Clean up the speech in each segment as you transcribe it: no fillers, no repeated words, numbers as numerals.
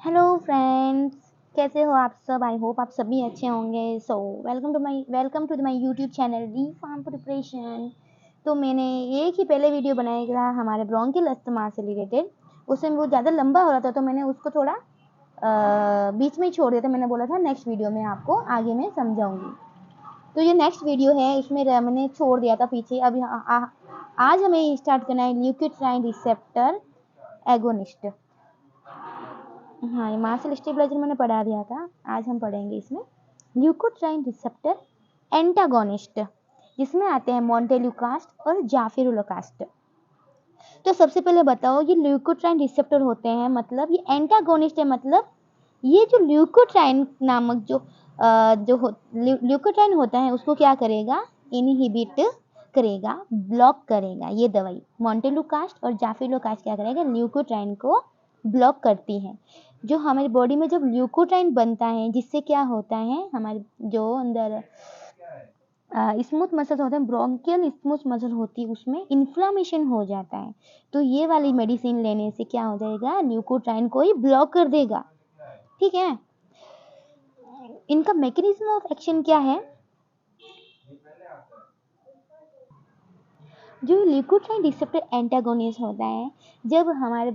Hello friends, कैसे हो आप सब। आई होप आप सभी अच्छे होंगे। So welcome to my YouTube channel D pharm preparation. तो मैंने एक ही पहले वीडियो बनाया था हमारे ब्रोंकियल अस्थमा से रिलेटेड। उसमें वो ज़्यादा लंबा हो रहा था तो मैंने उसको थोड़ा बीच में ही छोड़ दिया था। मैंने बोला था नेक्स्ट वीडियो में आपको आगे मैं समझाऊंगी। तो ये नेक्स्ट वीडियो है, इसमें मैंने छोड़ दिया था पीछे। अभी आज हमें स्टार्ट करना है ल्यूकोट्राइन रिसेप्टर एगोनिस्ट। हाँ, ये मार्शल स्टेबलाइजर मैंने पढ़ा दिया था। आज हम पढ़ेंगे इसमें ल्यूकोट्राइन रिसेप्टर एंटागोनिस्ट, जिसमें आते हैं मोंटेलुकास्ट और जाफिरुलोकास्ट। तो सबसे पहले बताओ, ये ल्यूकोट्राइन रिसेप्टर होते हैं, मतलब ये एंटागोनिस्ट है। मतलब ये जो ल्यूकोट्राइन नामक ल्यूकोट्राइन होता है उसको क्या करेगा, इनहिबिट करेगा, ब्लॉक करेगा। ये दवाई मोंटेलुकास्ट और जाफिरुलोकास्ट क्या करेगा, ल्यूकोट्राइन को ब्लॉक करती है। जो हमारी बॉडी में जब ल्यूकोट्राइन बनता है, जिससे क्या होता है, हमारे जो अंदर स्मूथ मसल होते हैं, ब्रोंकियल स्मूथ मसल होती है, उसमें इन्फ्लामेशन हो जाता है। तो ये वाली मेडिसिन लेने से क्या हो जाएगा, ल्यूकोट्राइन को ही ब्लॉक कर देगा। ठीक है। इनका मैकेनिज्म ऑफ एक्शन क्या है। जो ल्यूकोट्राइन रिसेप्टर एंटागोनिस्ट होता है, जब हमारे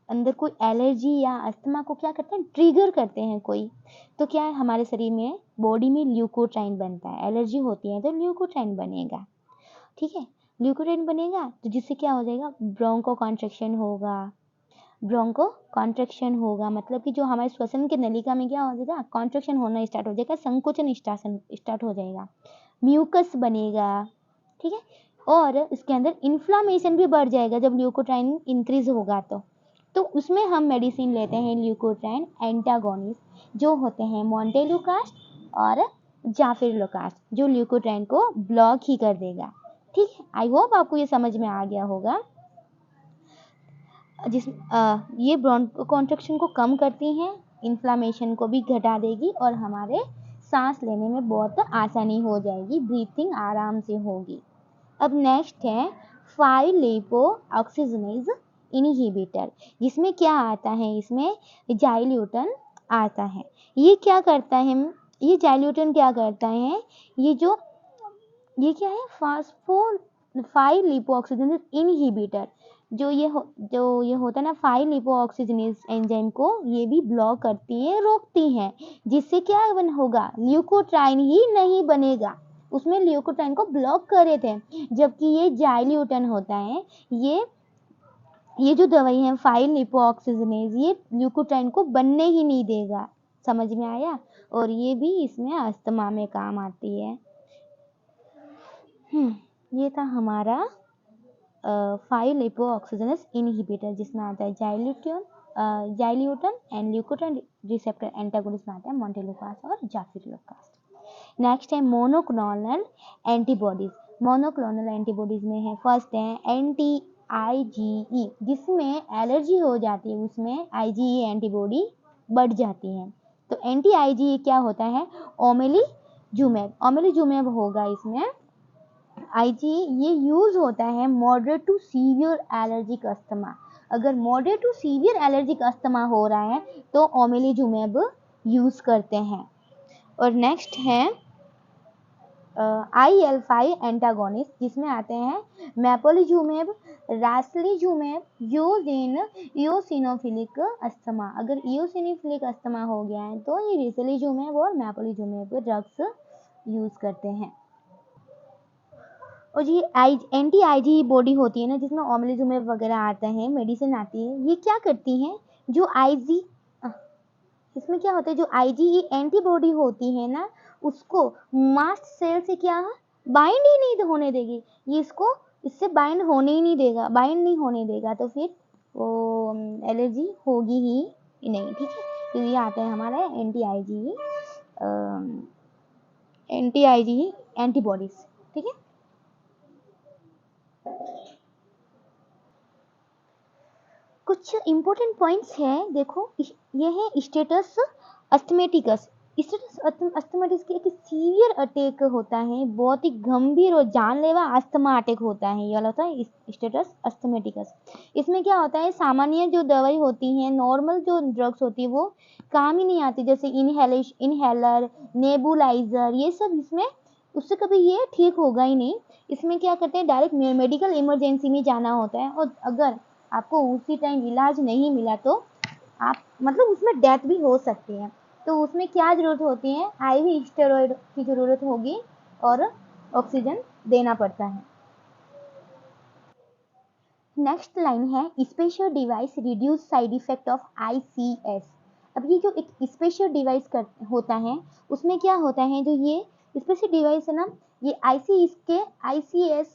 अंदर कोई एलर्जी या अस्थमा को क्या करते हैं, ट्रिगर करते हैं कोई, तो क्या है, हमारे शरीर में बॉडी में ल्यूकोट्राइन बनता है। एलर्जी होती है तो ल्यूकोट्राइन बनेगा। ठीक है, ल्यूकोट्राइन बनेगा तो जिससे क्या हो जाएगा, ब्रोंको कॉन्ट्रैक्शन होगा। मतलब कि जो हमारे श्वसन के नलिका में क्या हो जाएगा, कॉन्ट्रैक्शन होना स्टार्ट हो जाएगा, संकुचन स्टार्ट हो जाएगा, म्यूकस बनेगा। ठीक है, और इसके अंदर इन्फ्लामेशन भी बढ़ जाएगा जब ल्यूकोट्राइन इंक्रीज होगा। तो उसमें हम मेडिसिन लेते हैं ल्यूकोट्राइन एंटागोनिस्ट, जो होते हैं मोंटेलुकास्ट और जाफिरुलोकास्ट, जो ल्यूकोट्राइन को ब्लॉक ही कर देगा। ठीक है, आई होप आपको ये समझ में आ गया होगा। ये ब्रोंको कॉन्ट्रैक्शन को कम करती हैं, इन्फ्लामेशन को भी घटा देगी, और हमारे सांस लेने में बहुत आसानी हो जाएगी, ब्रीथिंग आराम से होगी। अब नेक्स्ट है 5-लिपो ऑक्सीजनेज इनहिबिटर, जिसमें क्या आता है, इसमें जाइल्यूटन आता है। ये क्या करता है, ये जाइल्यूटन क्या करता है, ये क्या है, फास्फो 5-लिपो ऑक्सीजनेज इनहिबिटर, जो ये होता है ना, 5-लिपो ऑक्सीजनेज एंजाइम को ये भी ब्लॉक करती है, रोकती है, जिससे क्या होगा, ल्यूकोट्राइन ही नहीं बनेगा। उसमें ल्यूकोट्राइन को ब्लॉक कर रहे थे, जबकि ये जाइल्यूटन होता है, ये जो दवाई है 5-लिपो ऑक्सीजनेज, ये ल्यूकोट्राइन को बनने ही नहीं देगा। समझ में आया। और ये भी इसमें अस्थमा में काम आती है। ये था हमारा 5-लिपो ऑक्सीजनेज इनहिबिटर, जिसमें आता है जाइल्यूटन एंड ल्यूकोट्राइन रिसेप्टर एंटागोनिस्ट में आता है मोंटेलुकास्ट और जाफिरुलोकास्ट। नेक्स्ट है मोनोक्लोनल एंटीबॉडीज। मोनोक्लोनल एंटीबॉडीज में है, फर्स्ट है एंटी IgE, जिसमें एलर्जी हो जाती है, उसमें IgE एंटीबॉडी बढ़ जाती है। तो एंटी IgE क्या होता है, ओमेलिजुमेब होगा इसमें। IgE ये यूज होता है moderate to severe allergic asthma. अगर moderate to severe allergic asthma हो रहा है तो ओमेलिजुमेब यूज करते हैं। और नेक्स्ट है IL-5 एंटागोनिस्ट, जिसमें आते हैं मैपोलिजुमेब, रासलीजुमेब, यूज इन इयोसिनोफिलिक अस्थमा। अगर इयोसिनोफिलिक अस्थमा हो गया है तो ये रिसलीजुमेब और मैपोलिजुमेब ड्रग्स यूज करते हैं। और ये एंटी IgE बॉडी होती है ना, जिसमें ओमेलिजुमेब वगैरह आता है, मेडिसिन आती है, ये क्या करती हैं, जो इसमें क्या होता है, जो IgE एंटीबॉडी होती है ना, उसको मास्ट सेल से क्या बाइंड ही नहीं होने देगी। ये इससे बाइंड नहीं होने देगा, तो फिर वो एलर्जी होगी ही नहीं। ठीक है, तो ये आता है हमारा एंटी IgE एंटीबॉडीज। ठीक है, कुछ इंपॉर्टेंट पॉइंट्स हैं, देखो। ये है स्टेटस अस्थमेटिकस। स्टेटस अस्थमाटिस की एक सीवियर अटैक होता है, बहुत ही गंभीर और जानलेवा अस्थमा अटैक होता है, ये वाला होता है स्टेटस अस्थमेटिकस। इसमें क्या होता है, सामान्य जो दवाई होती हैं, नॉर्मल जो ड्रग्स होती है वो काम ही नहीं आती, जैसे इनहेलर, नेबुलाइजर, ये सब इसमें उससे कभी ये ठीक होगा ही नहीं। इसमें क्या करते हैं, डायरेक्ट मेडिकल इमरजेंसी में जाना होता है, और अगर आपको उसी टाइम इलाज नहीं मिला तो आप मतलब उसमें डेथ भी हो सकती है। तो उसमें क्या ज़रूरत होती है, आईवी स्टेरॉइड की ज़रूरत होगी और ऑक्सीजन देना पड़ता है। नेक्स्ट लाइन है, special device reduce side effect of ICS। अब ये जो एक स्पेशल डिवाइस होता है, उसमें क्या होता है, जो ये स्पेशल डिवाइस है ना, ये ICS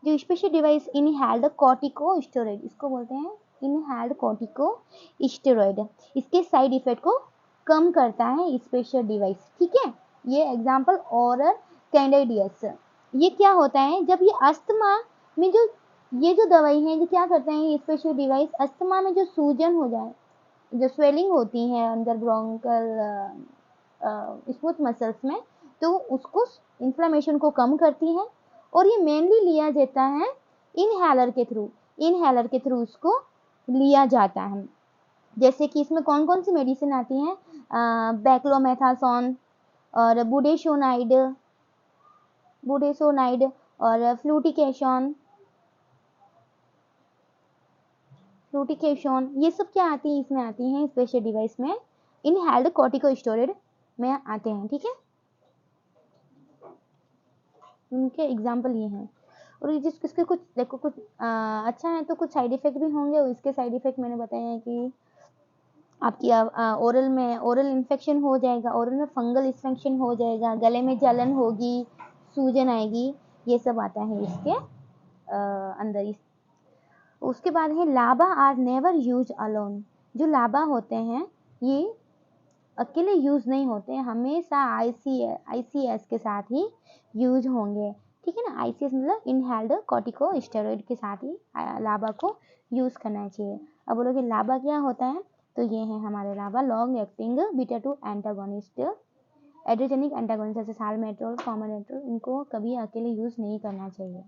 जो स्पेशल डिवाइस इनहेल्ड कॉर्टिकोस्टेरॉइड, इसको बोलते हैं इनहेल्ड कॉर्टिकोस्टेरॉइड, इसके साइड इफेक्ट को कम करता है स्पेशल डिवाइस, ठीक है। ये एग्जांपल ओरल कैंडिडियस। ये क्या होता है, जब ये अस्थमा में जो ये जो दवाई है, ये क्या करते हैं, स्पेशल डिवाइस अस्थमा में जो सूजन हो जाए, जो स्वेलिंग होती है अंदर ब्रोंकल स्मूथ मसल्स में, तो उसको इन्फ्लेमेशन को कम करती है। और ये मेनली लिया जाता है इनहेलर के थ्रू उसको लिया जाता है। जैसे कि इसमें कौन कौन सी मेडिसिन आती हैं, बैक्लोमेथासोन और बुडेसोनाइड और फ्लूटिकेशन, ये सब क्या आती है, इसमें आती हैं स्पेशल डिवाइस में, इनहेल्ड कॉर्टिकोस्टेरॉइड में आते हैं, ठीक है। उनके एग्जाम्पल ये हैं। और इसके कुछ देखो, कुछ अच्छा है तो कुछ साइड इफेक्ट भी होंगे, और इसके साइड इफेक्ट मैंने बताया है कि आपकी ओरल इन्फेक्शन हो जाएगा, ओरल में फंगल इन्फेक्शन हो जाएगा, गले में जलन होगी, सूजन आएगी, ये सब आता है इसके अंदर। उसके बाद है लाबा आर नेवर यूज अलोन। जो लाबा होते हैं ये अकेले यूज नहीं होते, हमेशा ICS के साथ ही यूज होंगे, ठीक है ना। ICS मतलब इनहेल्ड कॉर्टिकोस्टेरॉइड के साथ ही लाबा को यूज करना चाहिए। अब बोलोगे लाबा क्या होता है, तो ये है हमारे LABA, long acting beta 2 antagonist, adrenergic antagonist, जैसे साल्मेट्रोल, फॉर्मेट्रोल, इनको कभी अकेले यूज नहीं करना चाहिए,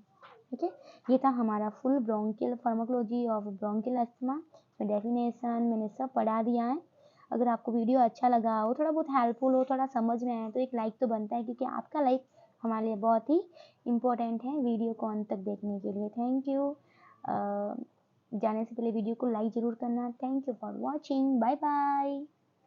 ठीक है। ये था हमारा full bronchial pharmacology of bronchial asthma, definition मैंने सब पढ़ा दिया है। अगर आपको वीडियो अच्छा लगा हो, थोड़ा बहुत हेल्पफुल हो, थोड़ा समझ में आए, तो एक लाइक तो बनता है, क्योंकि आपका लाइक हमारे लिए बहुत ही इम्पोर्टेंट है वीडियो को अंत तक देखने के लिए। Thank you. जाने से पहले वीडियो को लाइक ज़रूर करना। Thank you for watching, bye bye.